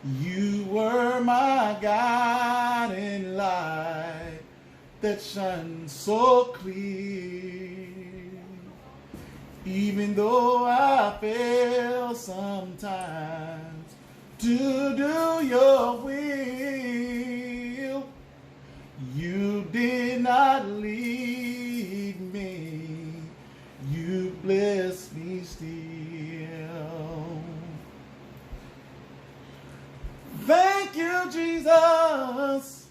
You were my guiding light that shines so clear. Even though I fail sometimes to do your will, you did not leave me. You blessed me still. Thank you, Jesus,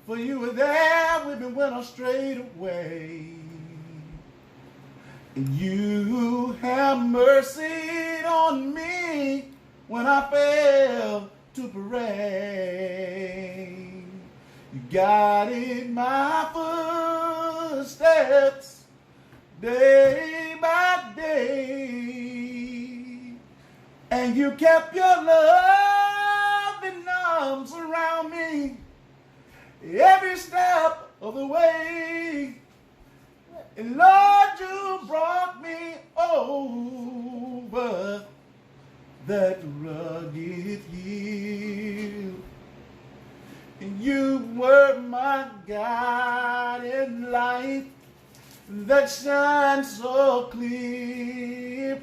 for you were there with me when I strayed away. And you have mercy on me when I fail to pray. You guided my footsteps day by day, and you kept your loving arms around me every step of the way. And Lord, you brought me over that rugged hill. And you were my guiding light that shines so clear.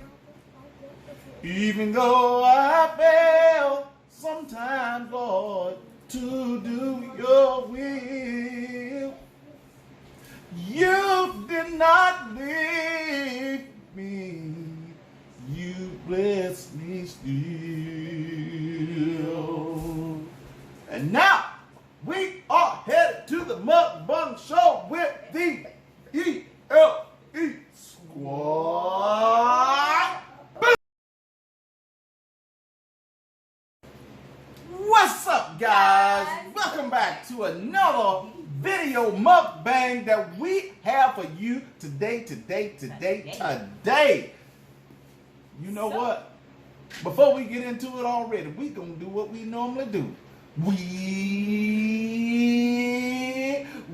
Even though I fail sometimes, Lord, to do your will, you did not leave me. You blessed me still. And now we are headed to the Mukbang Show with the ELE Squad. What's up, guys? Welcome back to another video mukbang that we have for you today. You know what? Before we get into it already, we gonna do what we normally do.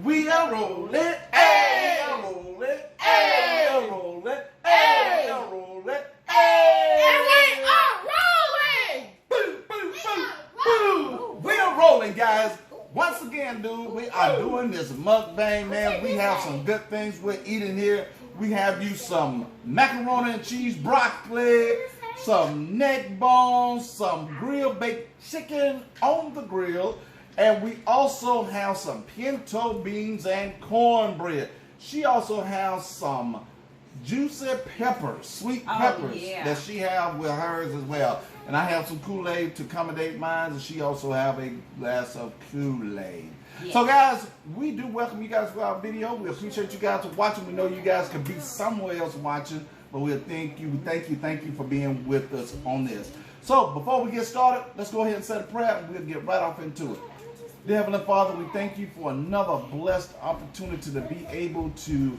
We are rolling, hey, are rolling, hey, are rolling, hey, are rolling, hey, and we are rolling. Boo, boo, boo, boo. We are rolling, guys. Once again, dude, we are doing this mukbang, man. We have some good things we're eating here. We have you some macaroni and cheese broccoli, some neck bones, some grilled baked chicken on the grill, and we also have some pinto beans and cornbread. She also has some juicy peppers, sweet peppers that she has with hers as well. And I have some Kool-Aid to accommodate mine, and she also have a glass of Kool-Aid. Yes. So guys, we do welcome you guys to our video. We appreciate you guys for watching. We know you guys could be somewhere else watching, but we thank you for being with us on this. So before we get started, let's go ahead and say a prayer, and we'll get right off into it. Dear Heavenly Father, we thank you for another blessed opportunity to be able to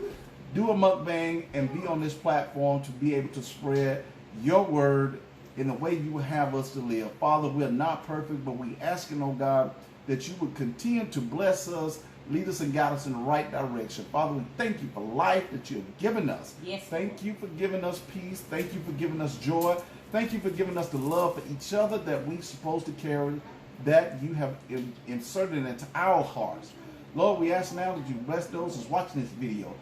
do a mukbang and be on this platform to be able to spread your word in the way you would have us to live. Father, we're not perfect, but we asking, oh God, that you would continue to bless us, lead us and guide us in the right direction. Father, we thank you for life that you have given us. Yes. Thank you for giving us peace. Thank you for giving us joy. Thank you for giving us the love for each other that we're supposed to carry, that you have inserted into our hearts. Lord, we ask now that you bless those who's watching this video.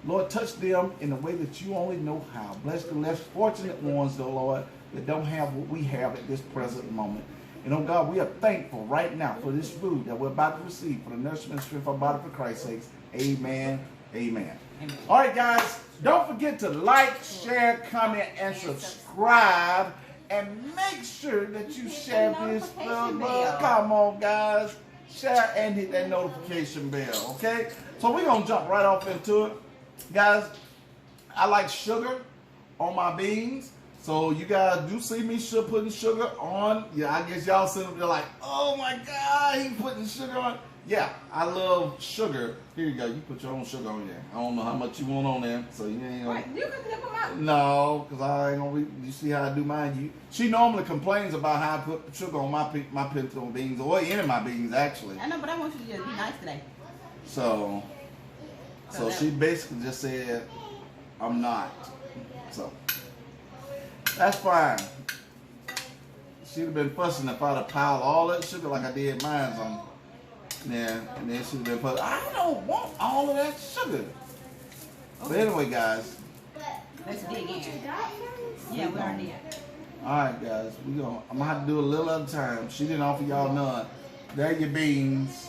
Lord, touch them in a way that you only know how. Bless the less fortunate ones, though, Lord, that don't have what we have at this present moment. And, oh God, we are thankful right now for this food that we're about to receive for the nourishment and strength of our body for Christ's sake. Amen. Amen. Amen. All right, guys, don't forget to like, share, comment, and subscribe. And make sure that you share this. Come on, guys. Share and hit that notification bell, okay? So we're going to jump right off into it. Guys, I like sugar on my beans. So you guys do see me putting sugar on. Yeah, I guess y'all sitting there like, oh my God, he putting sugar on. Yeah, I love sugar. Here you go. You put your own sugar on there. I don't know how much you want on there. So you ain't gonna. You can flip them out. No, because I ain't gonna. You see how I do mine? She normally complains about how I put sugar on my pinto beans, or any of my beans actually. I know, but I want you to just be nice today. So she basically just said, I'm not. So that's fine. she'd have been fussing if I'd have piled all that sugar like I did mine on. Yeah, and then she'd have been fussing. I don't want all of that sugar. But anyway, guys. Let's dig in. Yeah, we already did. Alright, guys. I'm gonna have to do a little at a time. She didn't offer y'all none. There are your beans.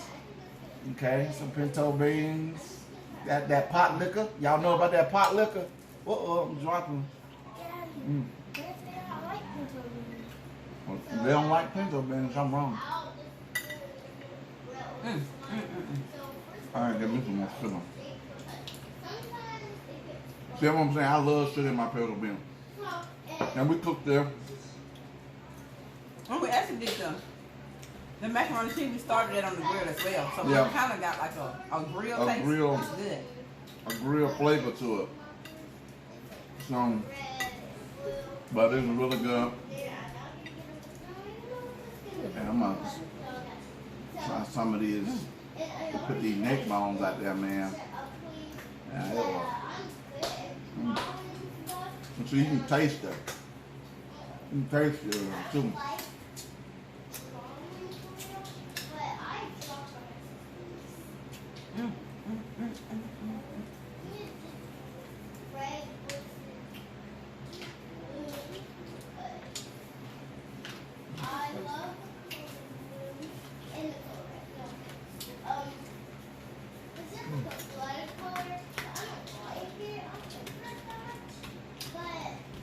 Okay, some pinto beans. Got that pot liquor. Y'all know about that pot liquor? Uh-oh, I'm dropping. Well, if they don't like pinto beans, I'm wrong. Alright, give me some more sugar. See what I'm saying? I love sugar in my pinto beans. And we cooked there. Oh, we actually did the macaroni and cheese. We started it on the grill as well, so Yeah. it kind of got like a grill A taste. grill. It's good. A real flavor to it. So, but it's really good. And I'm gonna try some of these. Put these neck bones out there, man. Yeah, it was. So you can taste it. You can taste it too.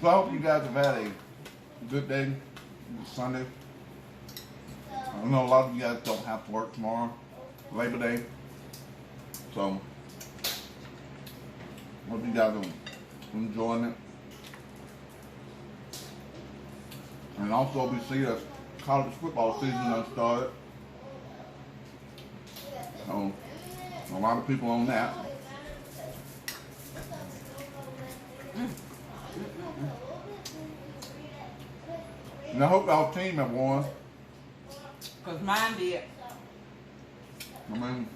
So I hope you guys have had a good day. It's Sunday. I know a lot of you guys don't have to work tomorrow, Labor Day. So hope you guys are enjoying it. And also we see that college football season has started. So a lot of people on that. And I hope our team have won. Because mine did. I mean,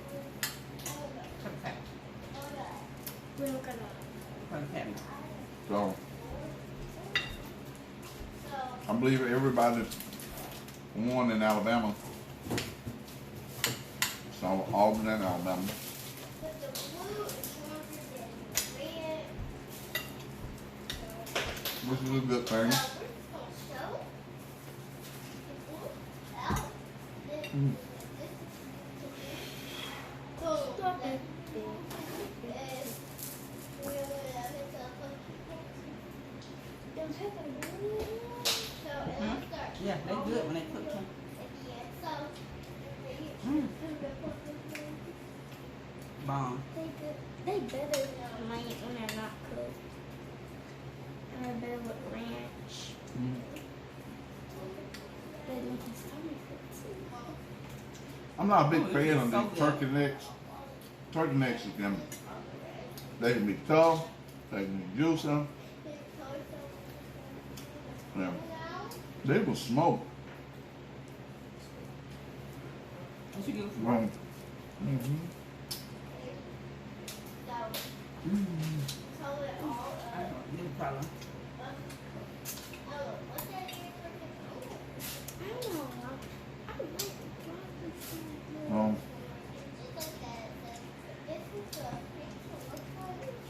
so I believe everybody won in Alabama. So Auburn and Alabama. Which is a good thing. Yeah, they're good when they cook them. Bomb. They better when they're not cooked. And they're better with ranch. They make your stomach hurt too. I'm not a big Oh, fan this of is so these good. turkey necks. Turkey necks they can be tough, they can be juicy. Yeah. They will smoke. What you give us? Right. No problem. I don't know. I like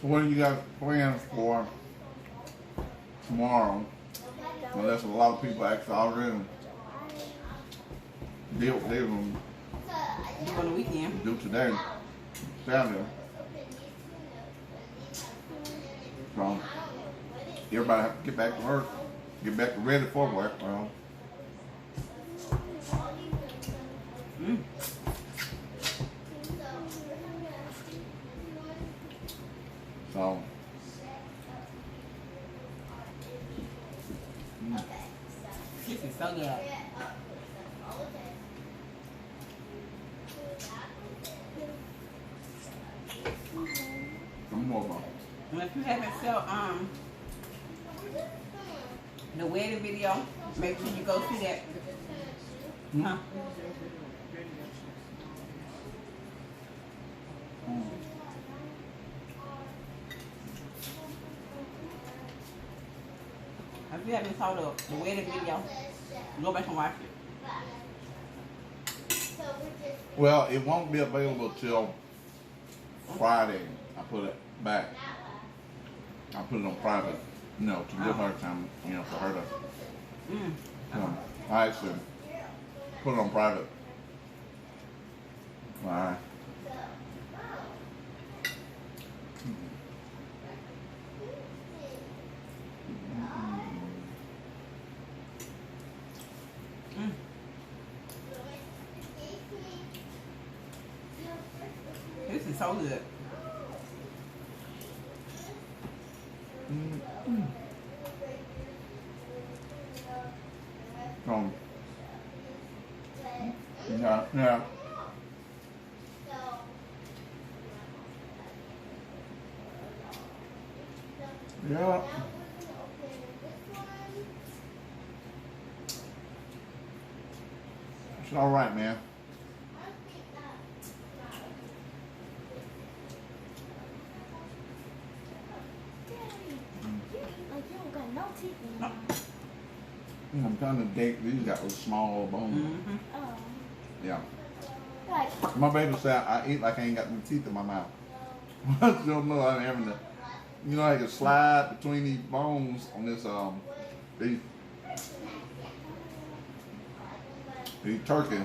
So what do you guys plans for tomorrow? Unless a lot of people actually already deal what they're going Do on the weekend. to do today, Saturday. So everybody have to get back to work, get back ready for work. Well, so This is so good. some more about And if you haven't saw the wedding video, make sure you go see that. Huh? If you haven't saw the wedding video, Go back and watch it. Well, it won't be available till Friday. I put it back. I put it on private, you know, to give her time, you know, for her to. I actually put it on private. Alright. This is so good. Yeah, yeah. Yeah. It's all right, man. Like you don't got no teeth in your mouth. I'm trying to date. These got those small bones. Oh. Yeah. Like, My baby said I eat like I ain't got no teeth in my mouth. I don't know. I'm having to, you know, I can slide between these bones on this these turkey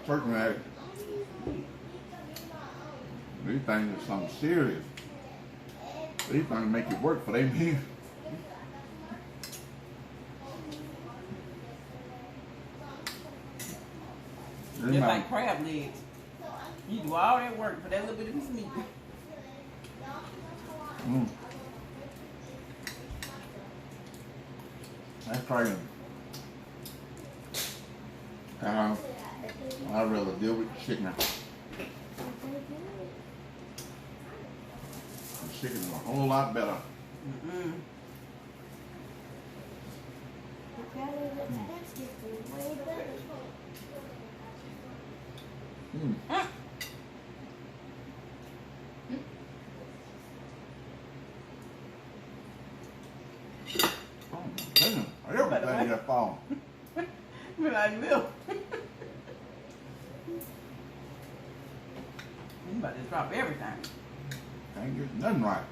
neck. These things are something serious. These things make you work for them here. Just like crab legs. You do all that work for that little bit of piece of meat. That's crazy. I'd rather deal with chicken. The chicken is a whole lot better. way better. Oh my goodness. Everything that fall. But I will. You about to drop everything. Can't get nothing right.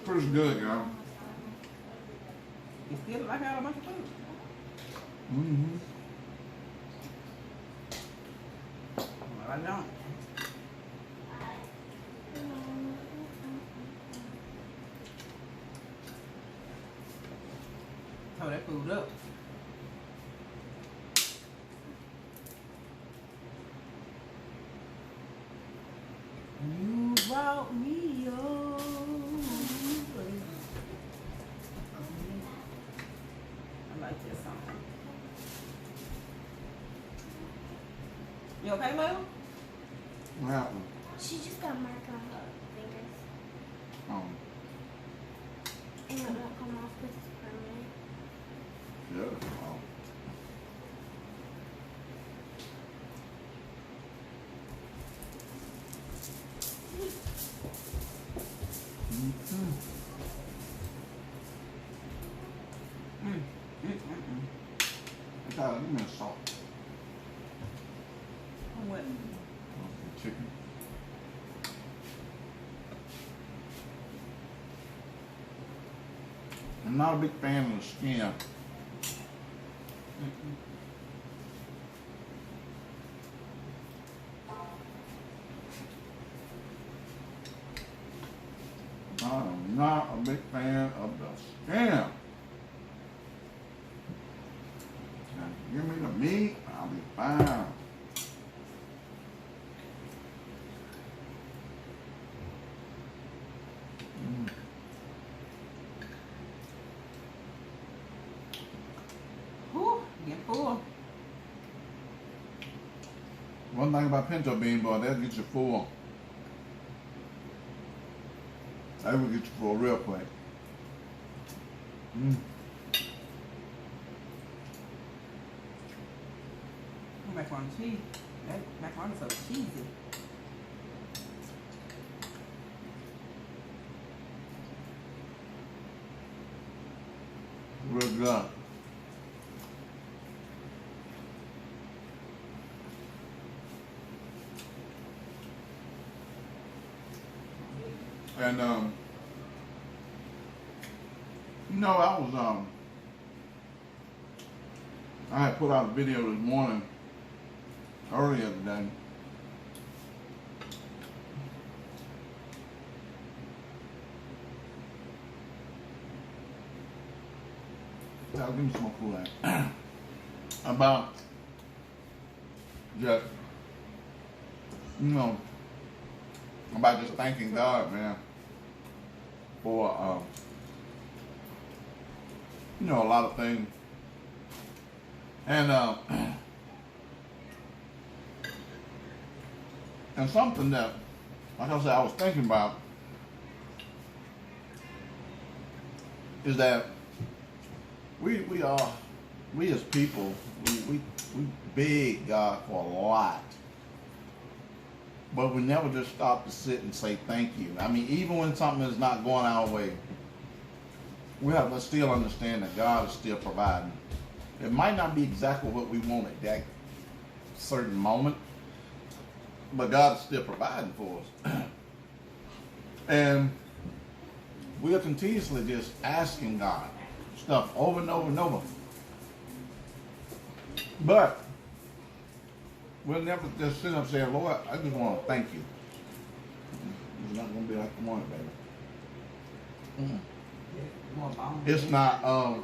Pretty good, girl. You still like I had a bunch of food. Well, I don't. Throw that food up. You brought me over. I like this song. You okay, Lil? What happened? She just got mark on her fingers. And it won't come off because it's permanent. Yeah. Give me a salt. What? Chicken. I'm not a big fan of the skin. I'm not a big fan of the skin. Give me the meat, I'll be fine. Whew, get full. One thing about pinto bean, boy, they'll get you full. They will get you full real quick. macaroni and cheese. That macaroni's so cheesy. Real good. And you know, I had put out a video this morning, earlier today. I'll give me some more Kool-Aid. About just, you know, about just thanking God, man, for, you know, a lot of things. And, and something that, like I said, I was thinking about is that we as people, we beg God for a lot, but we never just stop to sit and say thank you. I mean, even when something is not going our way, we have to still understand that God is still providing. It might not be exactly what we want at that certain moment, but God is still providing for us. And we are continuously just asking God stuff over and over and over. But we'll never just sit up and say, Lord, I just want to thank you. It's not going to be like the morning, baby. It's not,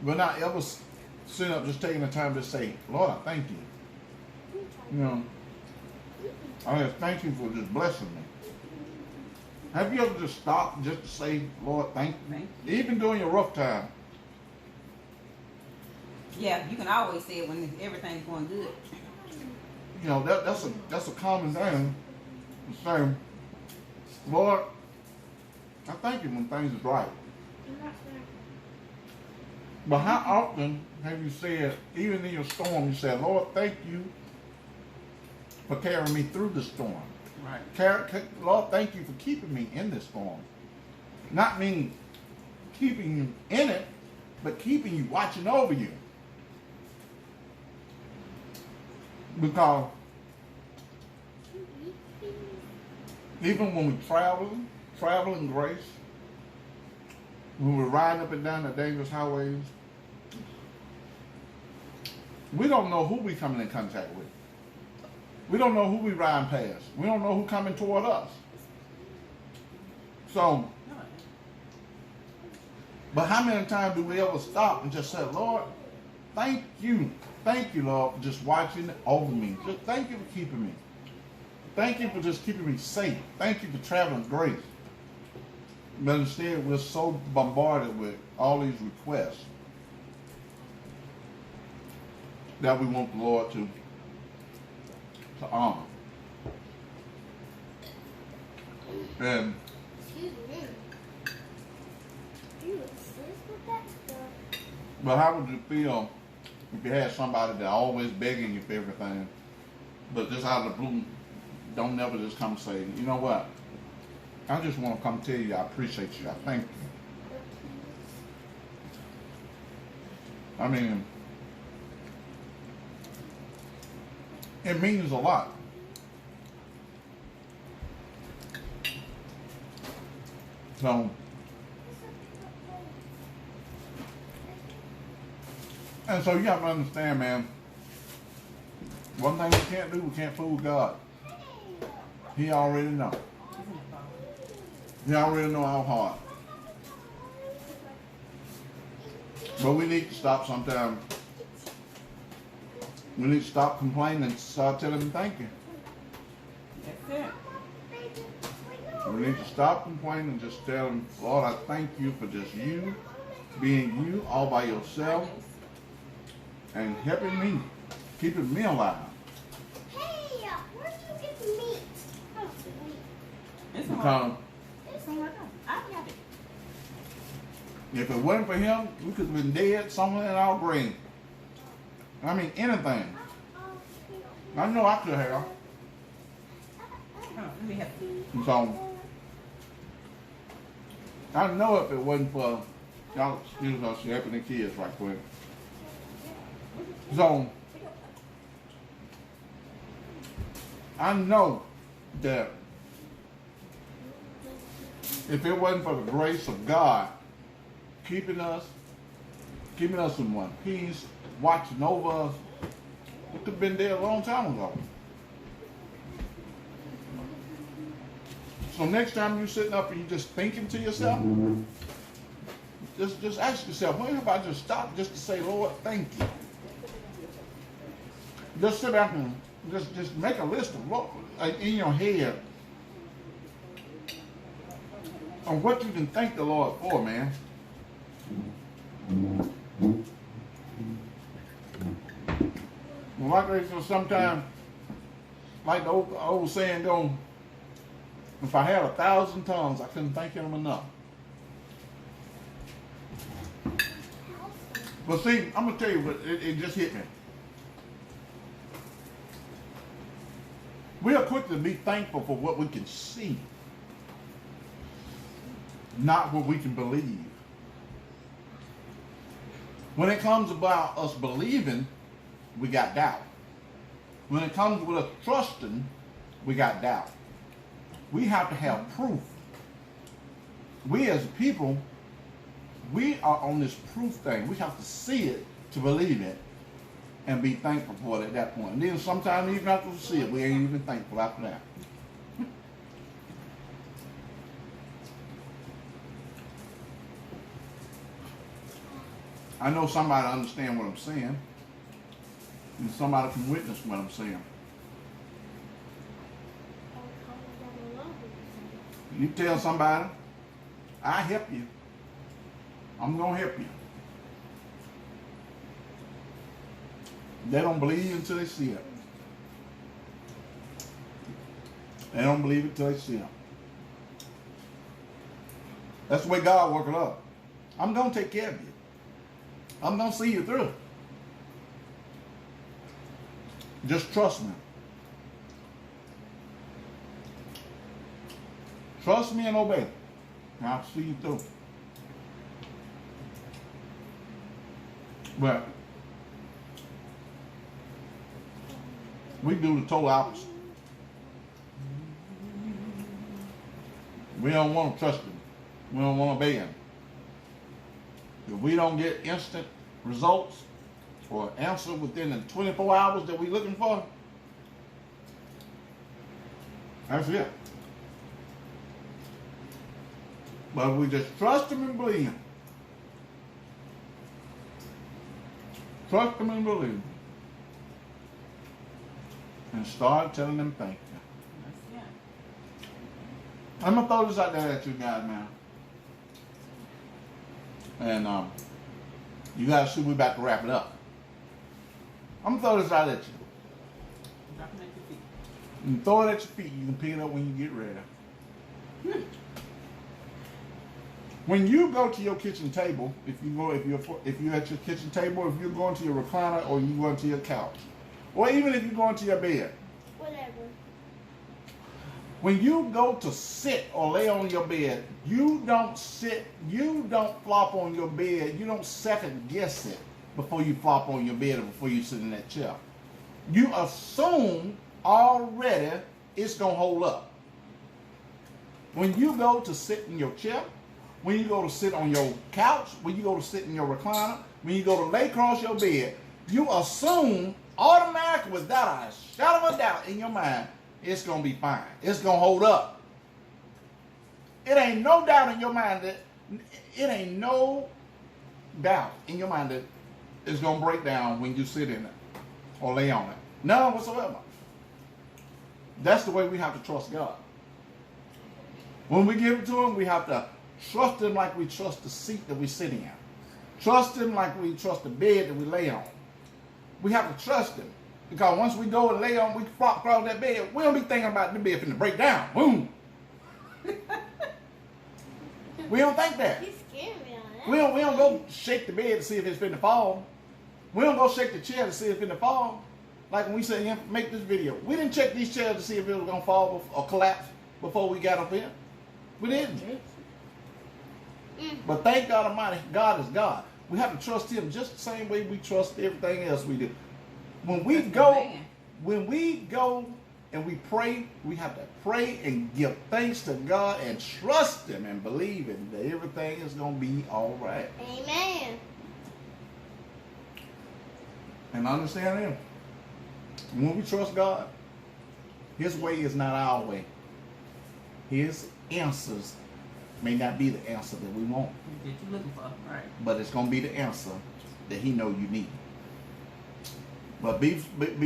we're not ever sitting up just taking the time to say, Lord, I thank you. You know, I just thank you for just blessing me. Have you ever just stopped just to say, Lord, thank you? Even during your rough time. Yeah, you can always say it when everything's going good. You know, that's a common thing to say, Lord, I thank you when things is right. But how often have you said, even in your storm, you said, Lord, thank you for carrying me through the storm. Right. Lord, thank you for keeping me in this storm. Not mean keeping you in it, but keeping you, watching over you. Because even when we travel in grace, when we're riding up and down the dangerous highways, we don't know who we coming in contact with. We don't know who we riding past. We don't know who coming toward us. So, but how many times do we ever stop and just say, Lord, thank you. Thank you, Lord, for just watching over me. Just thank you for keeping me. Thank you for just keeping me safe. Thank you for traveling grace. But instead, we're so bombarded with all these requests that we want the Lord to honor. And excuse me. You insist with that stuff? but how would you feel if you had somebody that always begging you for everything, but just out of the blue, don't never just come say, you know what? I just want to come tell you I appreciate you. I thank you. I mean, it means a lot. So, and so you have to understand, man, one thing we can't do, we can't fool God. He already knows. He already know our heart. But we need to stop sometime. We need to stop complaining and start telling him thank you. That's it. We need to stop complaining and just tell him, Lord, I thank you for just you, being you all by yourself, and helping me, keeping me alive. Hey, where did you get the meat? Oh, the meat. It's Because I got it. if it wasn't for him, we could have been dead somewhere in our grave. I mean, anything. I know I could have. Let me help you. And so, I know if it wasn't for, y'all excuse us helping the kids right quick. So, I know that if it wasn't for the grace of God keeping us in one piece, watching over us, we could have been there a long time ago. So next time you're sitting up and you're just thinking to yourself, just ask yourself, when have I just stopped just to say, Lord, thank you? Just sit back and just make a list of what in your head of what you can thank the Lord for, man. Well, like I said, sometimes, like the old saying goes, if I had 1,000 tongues, I couldn't thank him enough. But see, I'm going to tell you what, it just hit me. We are quick to be thankful for what we can see, not what we can believe. When it comes about us believing, we got doubt. When it comes with us trusting, we got doubt. We have to have proof. We as people, we are on this proof thing. We have to see it to believe it and be thankful for it at that point. And then sometimes even after we see it, we ain't even thankful after that. I know somebody understand what I'm saying, and somebody can witness what I'm saying. You tell somebody, I help you. I'm going to help you. They don't believe until they see it. They don't believe it until they see it. That's the way God works it up. I'm going to take care of you. I'm going to see you through. Just trust me. Trust me and obey. And I'll see you through. But we do the total opposite. We don't want to trust him. We don't want to obey him. If we don't get instant results or answer within the 24 hours that we're looking for, that's it. But we just trust him and believe him. Trust him and believe him. And start telling them thank you. That's it. I'm going to throw this out there at you guys, man. And you guys see we're about to wrap it up. I'm going to throw this out at you. Drop it at your feet. You can throw it at your feet. You can pick it up when you get ready. When you go to your kitchen table, if you're at your kitchen table, if you're going to your recliner, or you're going to your couch, or even if you're going to your bed, Whatever. when you go to sit or lay on your bed, you don't flop on your bed, you don't second guess it before you flop on your bed or before you sit in that chair. You assume already it's going to hold up. When you go to sit in your chair, when you go to sit on your couch, when you go to sit in your recliner, when you go to lay across your bed, you assume automatically, without a shadow of a doubt in your mind, it's going to be fine. It's going to hold up. It ain't no doubt in your mind that it's going to break down when you sit in it or lay on it. None whatsoever. That's the way we have to trust God. When we give it to him, we have to trust him like we trust the seat that we sit in. Trust him like we trust the bed that we lay on. We have to trust him. Because once we go and lay on, we flop across that bed, we don't be thinking about the bed finna break down. Boom. We don't think that. You scared me on that. We don't go shake the bed to see if it's finna fall. We don't go shake the chair to see if it's fall. Like when we said here, make this video. We didn't check these chairs to see if it was gonna fall or collapse before we got up here. We didn't. But thank God Almighty, God is God. We have to trust Him just the same way we trust everything else we do. When we go and we pray, we have to pray and give thanks to God and trust Him and believe Him that everything is gonna be all right. Amen. And understand Him. When we trust God, His way is not our way. His answers may not be the answer that we want. That you're looking for, right? But it's gonna be the answer that He know you need. But let's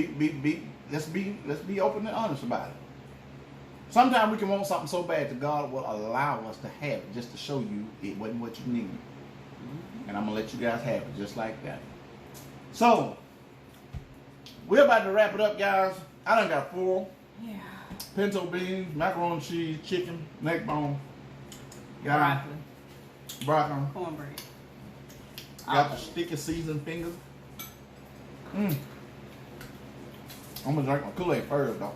be open and honest about it. Sometimes we can want something so bad that God will allow us to have it just to show you it wasn't what you needed. And I'm gonna let you guys have it just like that. So we're about to wrap it up, guys. I done got 4. Yeah. Pinto beans, macaroni and cheese, chicken, neck bone. Broccoli. Cornbread. Got the sticky seasoned fingers. I'm gonna drink my Kool-Aid first though.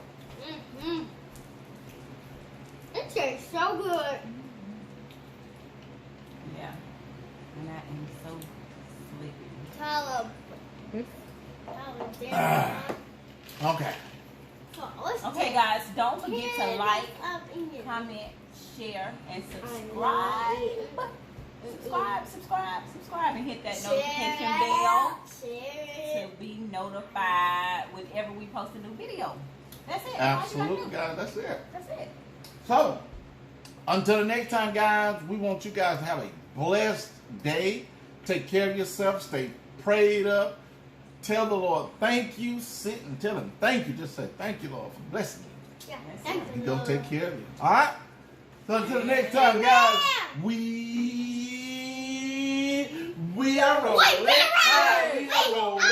It tastes so good. Yeah. And I am so sleepy. Tyler. Okay. Okay, guys, don't forget to like, comment, share, and subscribe. Subscribe, and hit that notification bell to be notified whenever we post a new video. That's it. Absolutely, guys. That's it. That's it. So, until the next time, guys, we want you guys to have a blessed day. Take care of yourself. Stay prayed up. Tell the Lord thank you. Sit and tell Him thank you. Just say thank you, Lord, for blessing you. Yeah, He's going to take care of you. All right? So until the next time, guys, we are rolling. Wait, We are rolling.